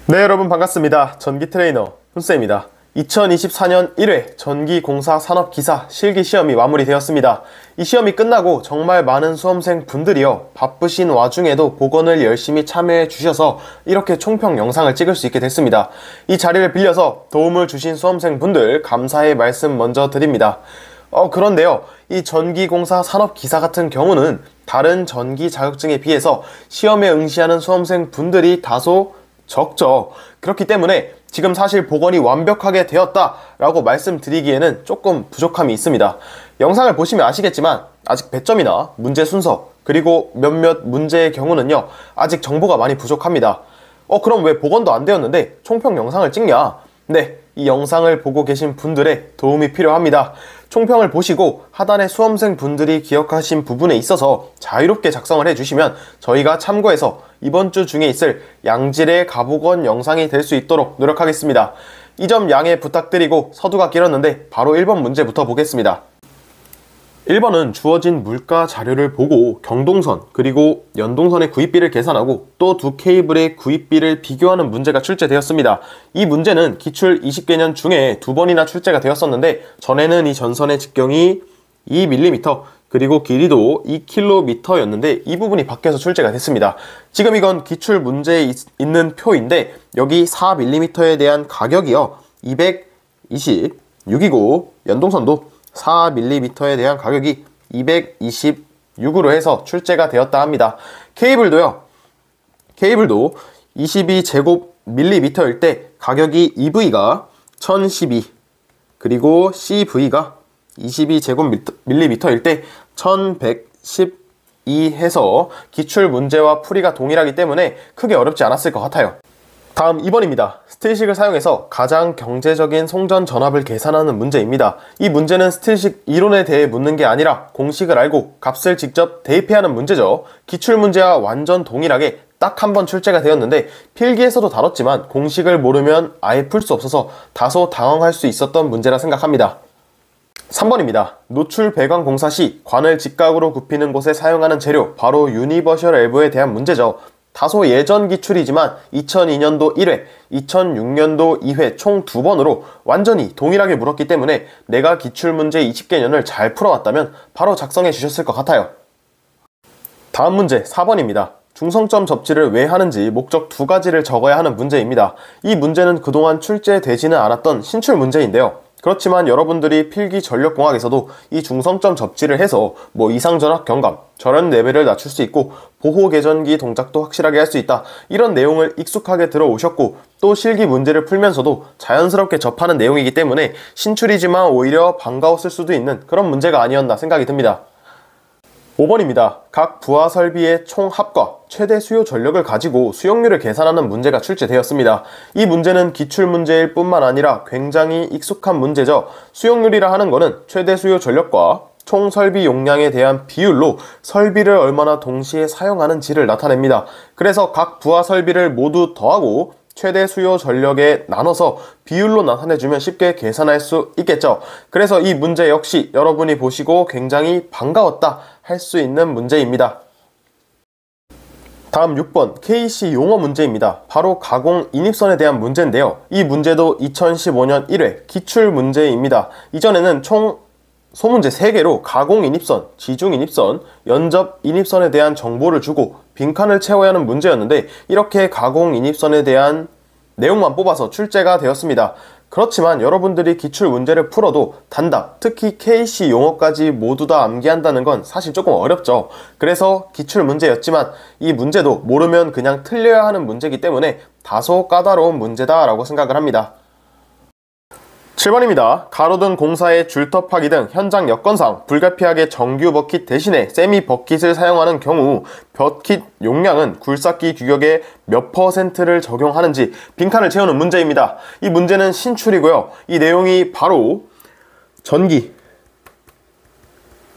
네, 여러분 반갑습니다. 전기 트레이너 훈쌤입니다. 2024년 1회 전기공사 산업기사 실기시험이 마무리되었습니다. 이 시험이 끝나고 정말 많은 수험생 분들이요, 바쁘신 와중에도 복원을 열심히 참여해 주셔서 이렇게 총평 영상을 찍을 수 있게 됐습니다. 이 자리를 빌려서 도움을 주신 수험생 분들 감사의 말씀 먼저 드립니다. 그런데요, 이 전기공사 산업기사 같은 경우는 다른 전기 자격증에 비해서 시험에 응시하는 수험생 분들이 다소 적죠. 그렇기 때문에 지금 사실 복원이 완벽하게 되었다라고 말씀드리기에는 조금 부족함이 있습니다. 영상을 보시면 아시겠지만 아직 배점이나 문제 순서 그리고 몇몇 문제의 경우는요, 아직 정보가 많이 부족합니다. 그럼 왜 복원도 안 되었는데 총평 영상을 찍냐? 네, 이 영상을 보고 계신 분들의 도움이 필요합니다. 총평을 보시고 하단의 수험생 분들이 기억하신 부분에 있어서 자유롭게 작성을 해주시면 저희가 참고해서 이번 주 중에 있을 양질의 가복원 영상이 될 수 있도록 노력하겠습니다. 이 점 양해 부탁드리고 서두가 길었는데 바로 1번 문제부터 보겠습니다. 1번은 주어진 물가 자료를 보고 경동선 그리고 연동선의 구입비를 계산하고 또 두 케이블의 구입비를 비교하는 문제가 출제되었습니다. 이 문제는 기출 20개년 중에 2번이나 출제가 되었었는데, 전에는 이 전선의 직경이 2mm 그리고 길이도 2km였는데 이 부분이 바뀌어서 출제가 됐습니다. 지금 이건 기출 문제에 있는 표인데 여기 4mm에 대한 가격이요 226이고 연동선도 4mm에 대한 가격이 226으로 해서 출제가 되었다 합니다. 케이블도 22제곱m일 때 가격이 EV가 1012 그리고 CV가 22제곱m일 때 1112 해서 기출 문제와 풀이가 동일하기 때문에 크게 어렵지 않았을 것 같아요. 다음 2번입니다. 스틸식을 사용해서 가장 경제적인 송전 전압을 계산하는 문제입니다. 이 문제는 스틸식 이론에 대해 묻는 게 아니라 공식을 알고 값을 직접 대입해야 하는 문제죠. 기출문제와 완전 동일하게 딱 한 번 출제가 되었는데 필기에서도 다뤘지만 공식을 모르면 아예 풀 수 없어서 다소 당황할 수 있었던 문제라 생각합니다. 3번입니다. 노출 배관 공사 시 관을 직각으로 굽히는 곳에 사용하는 재료, 바로 유니버셜 엘보에 대한 문제죠. 다소 예전 기출이지만 2002년도 1회, 2006년도 2회 총 2번으로 완전히 동일하게 물었기 때문에 내가 기출문제 20개년을 잘 풀어왔다면 바로 작성해 주셨을 것 같아요. 다음 문제 4번입니다. 중성점 접지를 왜 하는지 목적 2가지를 적어야 하는 문제입니다. 이 문제는 그동안 출제되지는 않았던 신출 문제인데요. 그렇지만 여러분들이 필기 전력공학에서도 이 중성점 접지를 해서 이상전압 경감, 절연 레벨을 낮출 수 있고 보호 개전기 동작도 확실하게 할 수 있다, 이런 내용을 익숙하게 들어오셨고 또 실기 문제를 풀면서도 자연스럽게 접하는 내용이기 때문에 신출이지만 오히려 반가웠을 수도 있는 그런 문제가 아니었나 생각이 듭니다. 5번입니다. 각 부하 설비의 총 합과 최대 수요 전력을 가지고 수용률을 계산하는 문제가 출제되었습니다. 이 문제는 기출문제일 뿐만 아니라 굉장히 익숙한 문제죠. 수용률이라 하는 거는 최대 수요 전력과 총 설비 용량에 대한 비율로 설비를 얼마나 동시에 사용하는지를 나타냅니다. 그래서 각 부하 설비를 모두 더하고 최대 수요 전력에 나눠서 비율로 나타내주면 쉽게 계산할 수 있겠죠. 그래서 이 문제 역시 여러분이 보시고 굉장히 반가웠다 할 수 있는 문제입니다. 다음 6번 KC 용어 문제입니다. 바로 가공 인입선에 대한 문제인데요. 이 문제도 2015년 1회 기출 문제입니다. 이전에는 총 소문제 3개로 가공 인입선, 지중 인입선, 연접 인입선에 대한 정보를 주고 빈칸을 채워야 하는 문제였는데 이렇게 가공 인입선에 대한 내용만 뽑아서 출제가 되었습니다. 그렇지만 여러분들이 기출 문제를 풀어도 단답, 특히 KC 용어까지 모두 다 암기한다는 건 사실 조금 어렵죠. 그래서 기출 문제였지만 이 문제도 모르면 그냥 틀려야 하는 문제이기 때문에 다소 까다로운 문제다라고 생각을 합니다. 7번입니다. 가로등 공사의 줄터파기 등 현장 여건상 불가피하게 정규 버킷 대신에 세미 버킷을 사용하는 경우 버킷 용량은 굴삭기 규격의 몇 %를 적용하는지 빈칸을 채우는 문제입니다. 이 문제는 신출이고요. 이 내용이 바로 전기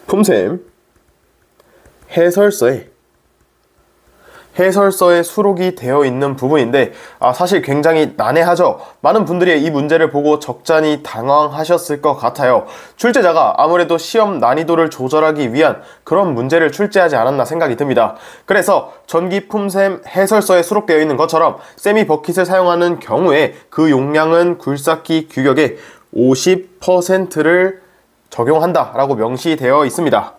품셈 해설서에 해설서에 수록이 되어 있는 부분인데 사실 굉장히 난해하죠. 많은 분들이 이 문제를 보고 적잖이 당황하셨을 것 같아요. 출제자가 아무래도 시험 난이도를 조절하기 위한 그런 문제를 출제하지 않았나 생각이 듭니다. 그래서 전기 품샘 해설서에 수록되어 있는 것처럼 세미 버킷을 사용하는 경우에 그 용량은 굴삭기 규격의 50%를 적용한다 라고 명시되어 있습니다.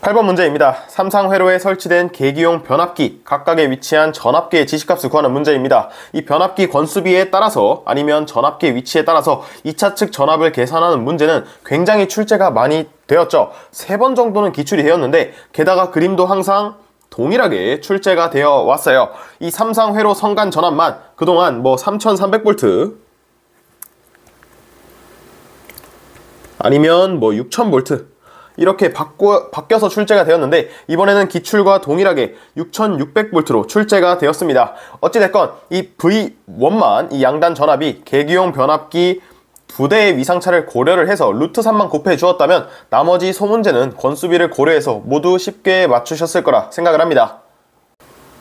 8번 문제입니다. 삼상회로에 설치된 계기용 변압기, 각각에 위치한 전압기의 지시값을 구하는 문제입니다. 이 변압기 권수비에 따라서 아니면 전압기 위치에 따라서 2차 측 전압을 계산하는 문제는 굉장히 출제가 많이 되었죠. 3번 정도는 기출이 되었는데 게다가 그림도 항상 동일하게 출제가 되어 왔어요. 이 삼상회로 성간 전압만 그동안 3300V 아니면 6000V 이렇게 바뀌어서 출제가 되었는데 이번에는 기출과 동일하게 6600V로 출제가 되었습니다. 어찌됐건 이 V1만 이 양단 전압이 계기용 변압기 2대의 위상차를 고려를 해서 루트 3만 곱해 주었다면 나머지 소문제는 권수비를 고려해서 모두 쉽게 맞추셨을 거라 생각을 합니다.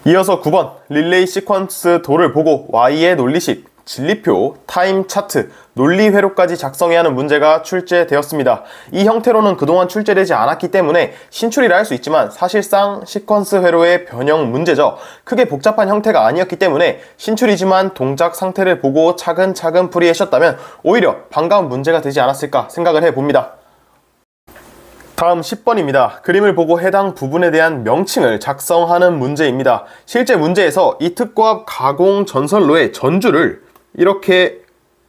이어서 9번 릴레이 시퀀스 도를 보고 Y의 논리식, 진리표, 타임 차트, 논리 회로까지 작성해야 하는 문제가 출제되었습니다. 이 형태로는 그동안 출제되지 않았기 때문에 신출이라 할 수 있지만 사실상 시퀀스 회로의 변형 문제죠. 크게 복잡한 형태가 아니었기 때문에 신출이지만 동작 상태를 보고 차근차근 풀이하셨다면 오히려 반가운 문제가 되지 않았을까 생각을 해봅니다. 다음 10번입니다. 그림을 보고 해당 부분에 대한 명칭을 작성하는 문제입니다. 실제 문제에서 이 특고압 가공 전선로의 전주를 이렇게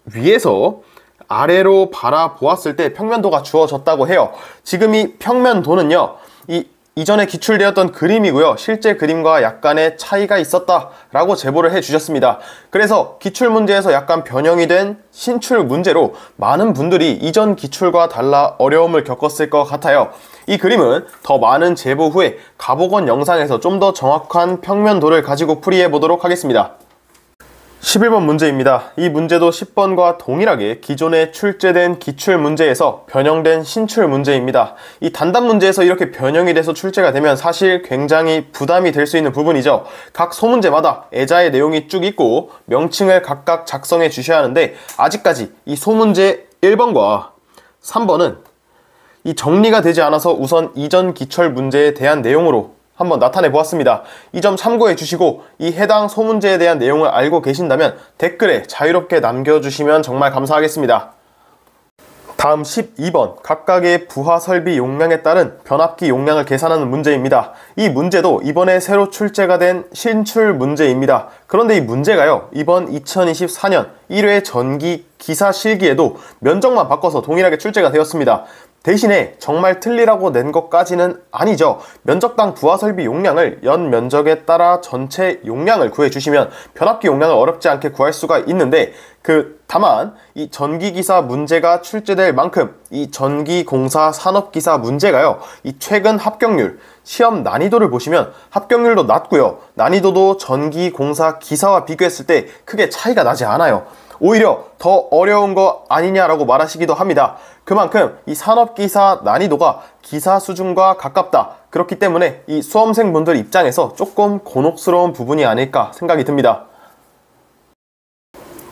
위에서 아래로 바라보았을 때 평면도가 주어졌다고 해요. 지금 이 평면도는요, 이전에 기출되었던 그림이고요. 실제 그림과 약간의 차이가 있었다라고 제보를 해주셨습니다. 그래서 기출문제에서 약간 변형이 된 신출 문제로 많은 분들이 이전 기출과 달라 어려움을 겪었을 것 같아요. 이 그림은 더 많은 제보 후에 가보건 영상에서 좀 더 정확한 평면도를 가지고 풀이해 보도록 하겠습니다. 11번 문제입니다. 이 문제도 10번과 동일하게 기존에 출제된 기출 문제에서 변형된 신출 문제입니다. 이 단답 문제에서 이렇게 변형이 돼서 출제가 되면 사실 굉장히 부담이 될 수 있는 부분이죠. 각 소문제마다 애자의 내용이 쭉 있고 명칭을 각각 작성해 주셔야 하는데 아직까지 이 소문제 1번과 3번은 이 정리가 되지 않아서 우선 이전 기출 문제에 대한 내용으로 한번 나타내 보았습니다. 이 점 참고해 주시고 이 해당 소문제에 대한 내용을 알고 계신다면 댓글에 자유롭게 남겨주시면 정말 감사하겠습니다. 다음 12번 각각의 부하 설비 용량에 따른 변압기 용량을 계산하는 문제입니다. 이 문제도 이번에 새로 출제가 된 신출 문제입니다. 그런데 이 문제가요, 이번 2024년 1회 전기 기사 실기에도 면적만 바꿔서 동일하게 출제가 되었습니다. 대신에 정말 틀리라고 낸 것까지는 아니죠. 면적당 부하설비 용량을 연 면적에 따라 전체 용량을 구해주시면 변압기 용량을 어렵지 않게 구할 수가 있는데 다만 이 전기기사 문제가 출제될 만큼 이 전기공사 산업기사 문제가요, 이 최근 합격률 시험 난이도를 보시면 합격률도 낮고요, 난이도도 전기공사 기사와 비교했을 때 크게 차이가 나지 않아요. 오히려 더 어려운 거 아니냐라고 말하시기도 합니다. 그만큼 이 산업기사 난이도가 기사 수준과 가깝다. 그렇기 때문에 이 수험생분들 입장에서 조금 곤혹스러운 부분이 아닐까 생각이 듭니다.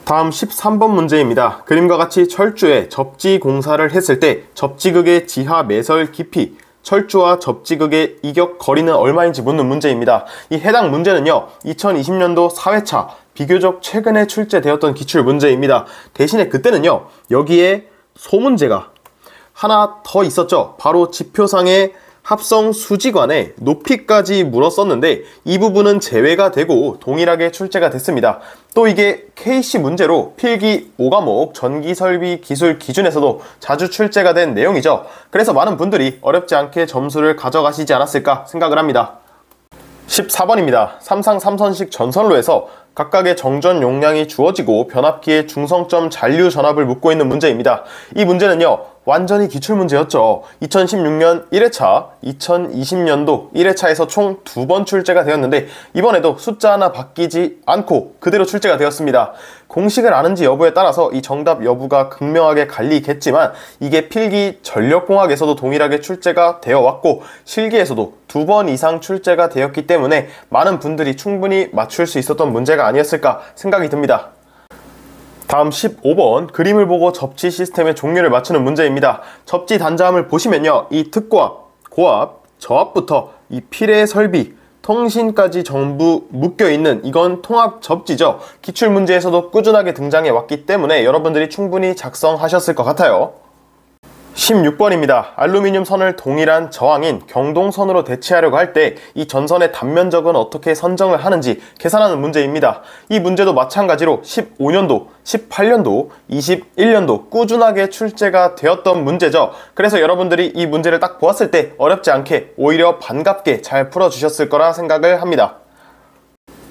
다음 13번 문제입니다. 그림과 같이 철주에 접지 공사를 했을 때 접지극의 지하 매설 깊이, 철주와 접지극의 이격 거리는 얼마인지 묻는 문제입니다. 이 해당 문제는요, 2020년도 4회차 비교적 최근에 출제되었던 기출 문제입니다. 대신에 그때는요, 여기에 소문제가 하나 더 있었죠. 바로 지표상의 합성 수지관의 높이까지 물었었는데 이 부분은 제외가 되고 동일하게 출제가 됐습니다. 또 이게 KC 문제로 필기 5과목 전기설비 기술 기준에서도 자주 출제가 된 내용이죠. 그래서 많은 분들이 어렵지 않게 점수를 가져가시지 않았을까 생각을 합니다. 14번입니다. 삼상 3선식 전선로에서 각각의 정전 용량이 주어지고 변압기의 중성점 잔류 전압을 묻고 있는 문제입니다. 이 문제는요, 완전히 기출문제였죠. 2016년 1회차, 2020년도 1회차에서 총 2번 출제가 되었는데 이번에도 숫자 하나 바뀌지 않고 그대로 출제가 되었습니다. 공식을 아는지 여부에 따라서 이 정답 여부가 극명하게 갈리겠지만 이게 필기 전력공학에서도 동일하게 출제가 되어 왔고 실기에서도 2번 이상 출제가 되었기 때문에 많은 분들이 충분히 맞출 수 있었던 문제가 아니었을까 생각이 듭니다. 다음 15번 그림을 보고 접지 시스템의 종류를 맞추는 문제입니다. 접지 단자함을 보시면요. 이 특고압, 고압, 저압부터 이 필의 설비, 통신까지 전부 묶여있는 이건 통합 접지죠. 기출문제에서도 꾸준하게 등장해 왔기 때문에 여러분들이 충분히 작성하셨을 것 같아요. 16번입니다. 알루미늄 선을 동일한 저항인 경동선으로 대체하려고 할 때 이 전선의 단면적은 어떻게 선정을 하는지 계산하는 문제입니다. 이 문제도 마찬가지로 15년도, 18년도, 21년도 꾸준하게 출제가 되었던 문제죠. 그래서 여러분들이 이 문제를 딱 보았을 때 어렵지 않게 오히려 반갑게 잘 풀어주셨을 거라 생각을 합니다.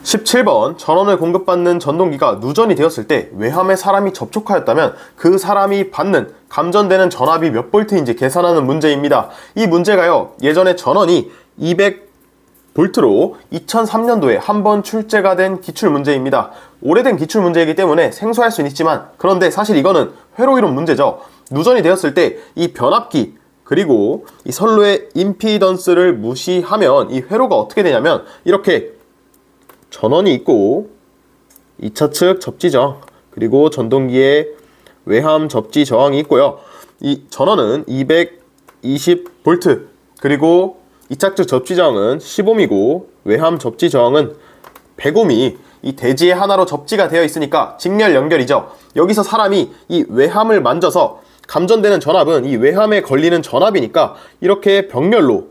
17번 전원을 공급받는 전동기가 누전이 되었을 때 외함에 사람이 접촉하였다면 그 사람이 받는 감전되는 전압이 몇 볼트인지 계산하는 문제입니다. 이 문제가요 예전에 전원이 200볼트로 2003년도에 한 번 출제가 된 기출문제입니다. 오래된 기출문제이기 때문에 생소할 수는 있지만 그런데 사실 이거는 회로이론 문제죠. 누전이 되었을 때 이 변압기 그리고 이 선로의 임피던스를 무시하면 이 회로가 어떻게 되냐면 이렇게 전원이 있고 2차 측 접지 저항 그리고 전동기의 외함 접지 저항이 있고요. 이 전원은 220V 그리고 2차 측 접지 저항은 10ohm이고 외함 접지 저항은 100ohm이 이 대지의 하나로 접지가 되어 있으니까 직렬 연결이죠. 여기서 사람이 이 외함을 만져서 감전되는 전압은 이 외함에 걸리는 전압이니까 이렇게 병렬로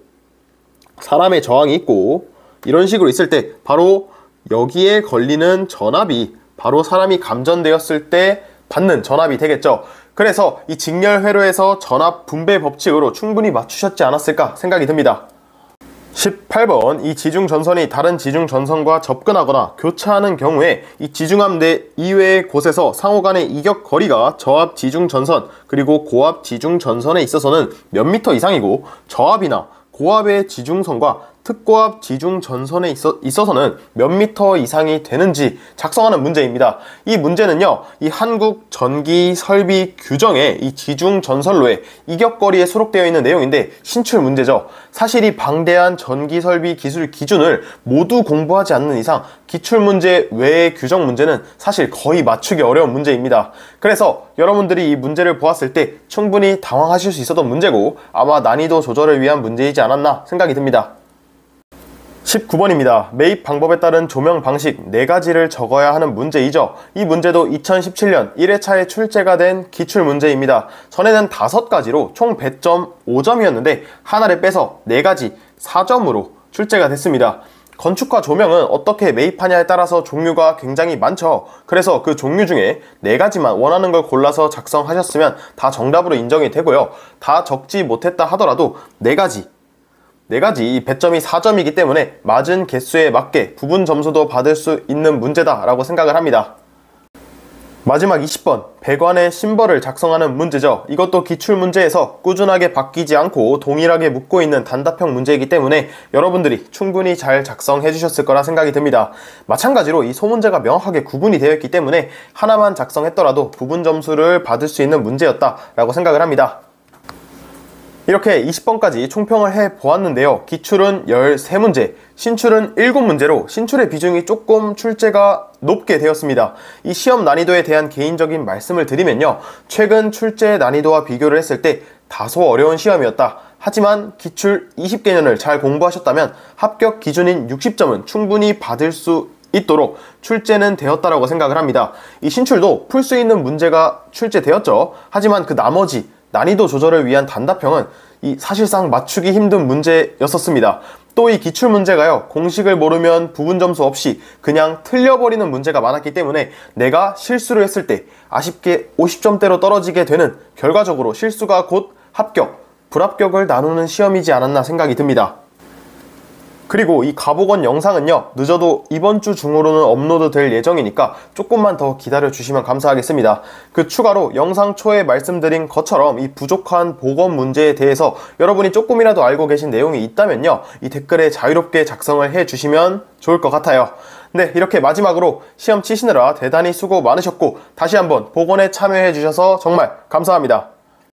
사람의 저항이 있고 이런 식으로 있을 때 바로 여기에 걸리는 전압이 바로 사람이 감전되었을 때 받는 전압이 되겠죠. 그래서 이 직렬 회로에서 전압 분배 법칙으로 충분히 맞추셨지 않았을까 생각이 듭니다. 18번 이 지중전선이 다른 지중전선과 접근하거나 교차하는 경우에 이 지중함대 이외의 곳에서 상호 간의 이격 거리가 저압 지중전선 그리고 고압 지중전선에 있어서는 몇 미터 이상이고 저압이나 고압의 지중선과 특고압 지중전선에 있어서는 몇 미터 이상이 되는지 작성하는 문제입니다. 이 문제는요 이 한국 전기 설비 규정에 이 지중전선로의 이격거리에 수록되어 있는 내용인데 신출 문제죠. 사실 이 방대한 전기 설비 기술 기준을 모두 공부하지 않는 이상 기출문제 외의 규정 문제는 사실 거의 맞추기 어려운 문제입니다. 그래서 여러분들이 이 문제를 보았을 때 충분히 당황하실 수 있었던 문제고 아마 난이도 조절을 위한 문제이지 않았나 생각이 듭니다. 19번입니다. 매입 방법에 따른 조명 방식 4가지를 적어야 하는 문제이죠. 이 문제도 2017년 1회차에 출제가 된 기출문제입니다. 전에는 5가지로 총 100점 5점이었는데 하나를 빼서 4가지 4점으로 출제가 됐습니다. 건축과 조명은 어떻게 매입하냐에 따라서 종류가 굉장히 많죠. 그래서 그 종류 중에 4가지만 원하는 걸 골라서 작성하셨으면 다 정답으로 인정이 되고요. 다 적지 못했다 하더라도 4가지 배점이 4점이기 때문에 맞은 개수에 맞게 부분 점수도 받을 수 있는 문제다 라고 생각을 합니다. 마지막 20번 배관의 심벌을 작성하는 문제죠. 이것도 기출문제에서 꾸준하게 바뀌지 않고 동일하게 묻고 있는 단답형 문제이기 때문에 여러분들이 충분히 잘 작성해 주셨을 거라 생각이 듭니다. 마찬가지로 이 소문제가 명확하게 구분이 되어 있기 때문에 하나만 작성했더라도 부분 점수를 받을 수 있는 문제였다 라고 생각을 합니다. 이렇게 20번까지 총평을 해보았는데요. 기출은 13문제, 신출은 7문제로 신출의 비중이 조금 출제가 높게 되었습니다. 이 시험 난이도에 대한 개인적인 말씀을 드리면요. 최근 출제 난이도와 비교를 했을 때 다소 어려운 시험이었다. 하지만 기출 20개년을 잘 공부하셨다면 합격 기준인 60점은 충분히 받을 수 있도록 출제는 되었다라고 생각을 합니다. 이 신출도 풀 수 있는 문제가 출제되었죠. 하지만 그 나머지 난이도 조절을 위한 단답형은 이 사실상 맞추기 힘든 문제였었습니다. 또 이 기출문제가요 공식을 모르면 부분 점수 없이 그냥 틀려버리는 문제가 많았기 때문에 내가 실수를 했을 때 아쉽게 50점대로 떨어지게 되는 결과적으로 실수가 곧 합격, 불합격을 나누는 시험이지 않았나 생각이 듭니다. 그리고 이 가보건 영상은요, 늦어도 이번 주 중으로는 업로드 될 예정이니까 조금만 더 기다려 주시면 감사하겠습니다. 그 추가로 영상 초에 말씀드린 것처럼 이 부족한 보건 문제에 대해서 여러분이 조금이라도 알고 계신 내용이 있다면요, 이 댓글에 자유롭게 작성을 해 주시면 좋을 것 같아요. 네, 이렇게 마지막으로 시험 치시느라 대단히 수고 많으셨고, 다시 한번 보건에 참여해 주셔서 정말 감사합니다.